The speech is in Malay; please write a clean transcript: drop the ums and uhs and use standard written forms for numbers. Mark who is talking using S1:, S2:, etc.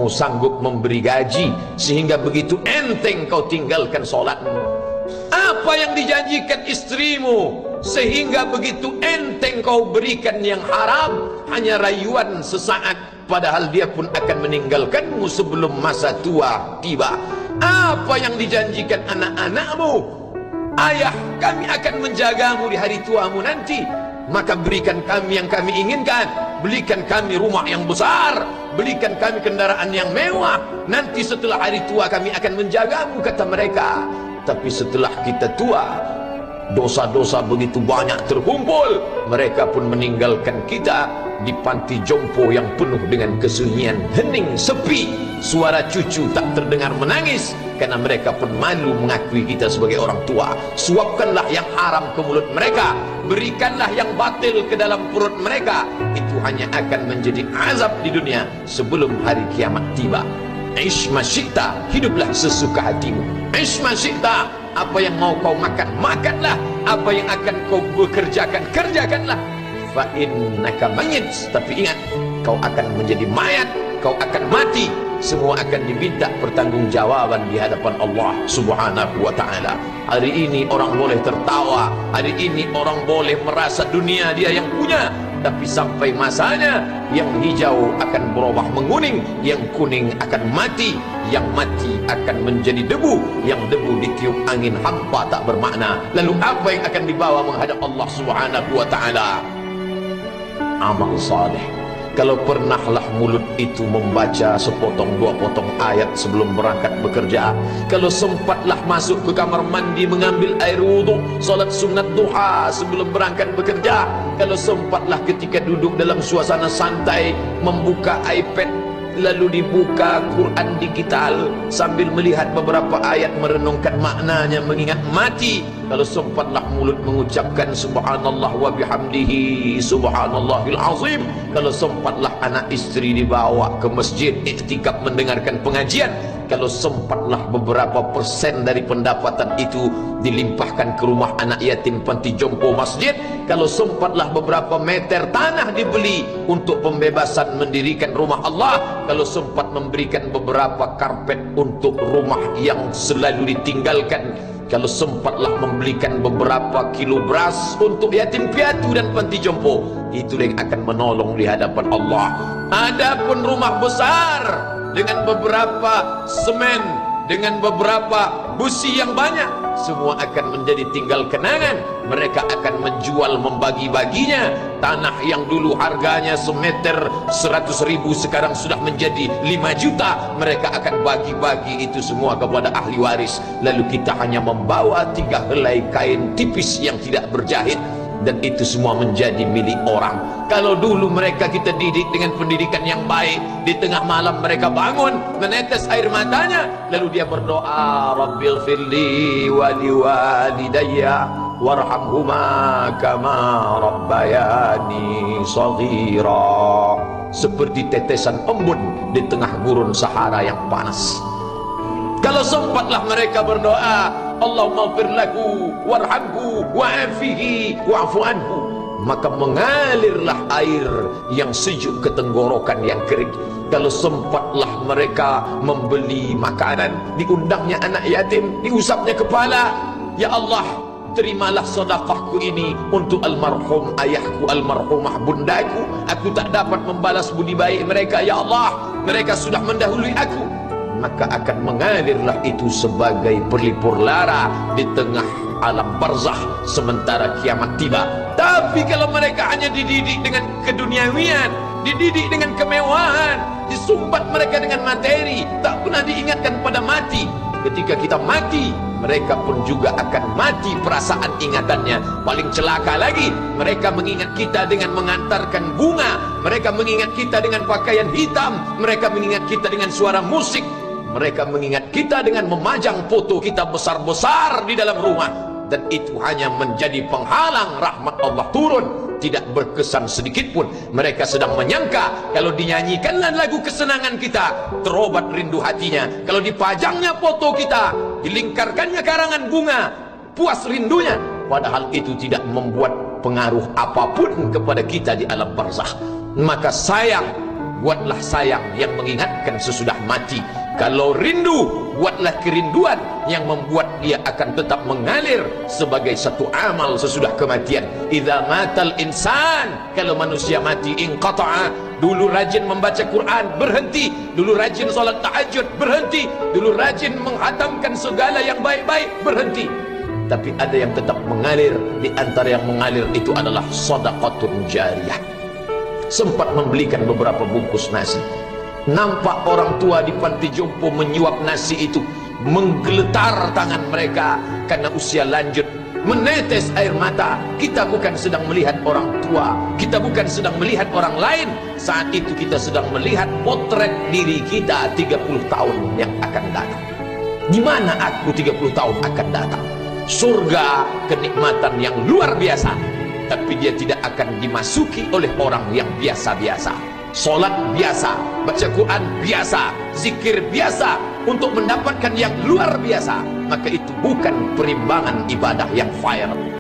S1: kau sanggup memberi gaji sehingga begitu enteng kau tinggalkan solatmu? Apa yang dijanjikan istrimu sehingga begitu enteng kau berikan yang haram? Hanya rayuan sesaat, padahal dia pun akan meninggalkanmu sebelum masa tua tiba. Apa yang dijanjikan anak-anakmu? Ayah, kami akan menjagamu di hari tuamu nanti, maka berikan kami yang kami inginkan. Belikan kami rumah yang besar, belikan kami kendaraan yang mewah. Nanti setelah hari tua kami akan menjagamu, kata mereka. Tapi setelah kita tua, dosa-dosa begitu banyak terkumpul, mereka pun meninggalkan kita di panti jompo yang penuh dengan kesunyian, hening, sepi. Suara cucu tak terdengar menangis karena mereka pun malu mengakui kita sebagai orang tua. Suapkanlah yang haram ke mulut mereka, berikanlah yang batil ke dalam perut mereka. Itu hanya akan menjadi azab di dunia sebelum hari kiamat tiba. Ish masyikta, hiduplah sesuka hatimu. Ish masyikta, apa yang mau kau makan, makanlah. Apa yang akan kau bekerjakan, kerjakanlah. Fa innaka mayyit, tapi ingat, kau akan menjadi mayat, kau akan mati. Semua akan diminta pertanggungjawaban di hadapan Allah Subhanahu wa ta'ala. Hari ini orang boleh tertawa, hari ini orang boleh merasa dunia dia yang punya, tapi sampai masanya yang hijau akan berubah menguning, yang kuning akan mati, yang mati akan menjadi debu, yang debu ditiup angin hampa tak bermakna. Lalu apa yang akan dibawa menghadap Allah Subhanahu wa ta'ala? Amal saleh. Kalau pernahlah mulut itu membaca sepotong dua potong ayat sebelum berangkat bekerja, kalau sempatlah masuk ke kamar mandi mengambil air wudhu, solat sunat duha sebelum berangkat bekerja, kalau sempatlah ketika duduk dalam suasana santai membuka iPad lalu dibuka Quran digital sambil melihat beberapa ayat merenungkan maknanya mengingat mati, kalau sempatlah mulut mengucapkan subhanallah wa bihamdihi subhanallahil azim, kalau sempatlah anak istri dibawa ke masjid iktikaf mendengarkan pengajian, kalau sempatlah beberapa persen dari pendapatan itu dilimpahkan ke rumah anak yatim panti jompo masjid, kalau sempatlah beberapa meter tanah dibeli untuk pembebasan mendirikan rumah Allah, kalau sempat memberikan beberapa karpet untuk rumah yang selalu ditinggalkan, kalau sempatlah membelikan beberapa kilo beras untuk yatim piatu dan panti jompo, itu yang akan menolong di hadapan Allah. Adapun rumah besar dengan beberapa semen, dengan beberapa busi yang banyak, semua akan menjadi tinggal kenangan. Mereka akan menjual, membagi-baginya. Tanah yang dulu harganya semeter 100.000 sekarang sudah menjadi 5 juta. Mereka akan bagi-bagi itu semua kepada ahli waris. Lalu kita hanya membawa 3 helai kain tipis yang tidak berjahit, dan itu semua menjadi milik orang. Kalau dulu mereka kita didik dengan pendidikan yang baik, di tengah malam mereka bangun menetes air matanya, lalu dia berdoa, Rabbil firli wa liwalidayya warhamhuma kama rabbayani shaghira, seperti tetesan embun di tengah gurun Sahara yang panas. Kalau sempatlah mereka berdoa, Allahumma ighfir lahu warhamhu wa'afihi wa'fu anhu, maka mengalirlah air yang sejuk ke tenggorokan yang kering. Kalau sempatlah mereka membeli makanan, diundangnya anak yatim, diusapnya kepala, ya Allah, terimalah sedekahku ini untuk almarhum ayahku, almarhumah bundaku. Aku tak dapat membalas budi baik mereka, ya Allah, mereka sudah mendahului aku. Maka akan mengalirlah itu sebagai berlipur lara di tengah alam barzakh sementara kiamat tiba. Tapi kalau mereka hanya dididik dengan keduniawian, dididik dengan kemewahan, disumbat mereka dengan materi, tak pernah diingatkan pada mati. Ketika kita mati, mereka pun juga akan mati perasaan ingatannya. Paling celaka lagi, mereka mengingat kita dengan mengantarkan bunga, mereka mengingat kita dengan pakaian hitam, mereka mengingat kita dengan suara musik, mereka mengingat kita dengan memajang foto kita besar-besar di dalam rumah. Dan itu hanya menjadi penghalang rahmat Allah turun, tidak berkesan sedikit pun. Mereka sedang menyangka kalau dinyanyikanlah lagu kesenangan kita, terobat rindu hatinya. Kalau dipajangnya foto kita, dilingkarkannya karangan bunga, puas rindunya. Padahal itu tidak membuat pengaruh apapun kepada kita di alam barzakh. Maka sayang buatlah sayang yang mengingatkan sesudah mati. Kalau rindu, buatlah kerinduan yang membuat dia akan tetap mengalir sebagai satu amal sesudah kematian. Idza matal insan, kalau manusia mati, inqata'a, dulu rajin membaca Quran, berhenti. Dulu rajin salat tahajud, berhenti. Dulu rajin menghatamkan segala yang baik-baik, berhenti. Tapi ada yang tetap mengalir. Di antara yang mengalir itu adalah sedekatun jariyah. Sempat membelikan beberapa bungkus nasi, nampak orang tua di panti jompo menyuap nasi itu, menggeletar tangan mereka karena usia lanjut, menetes air mata. Kita bukan sedang melihat orang tua, kita bukan sedang melihat orang lain. Saat itu kita sedang melihat potret diri kita 30 tahun yang akan datang. Di mana aku 30 tahun akan datang? Surga, kenikmatan yang luar biasa, tapi dia tidak akan dimasuki oleh orang yang biasa-biasa. Solat biasa, baca Quran biasa, zikir biasa, untuk mendapatkan yang luar biasa, maka itu bukan perimbangan ibadah yang viral.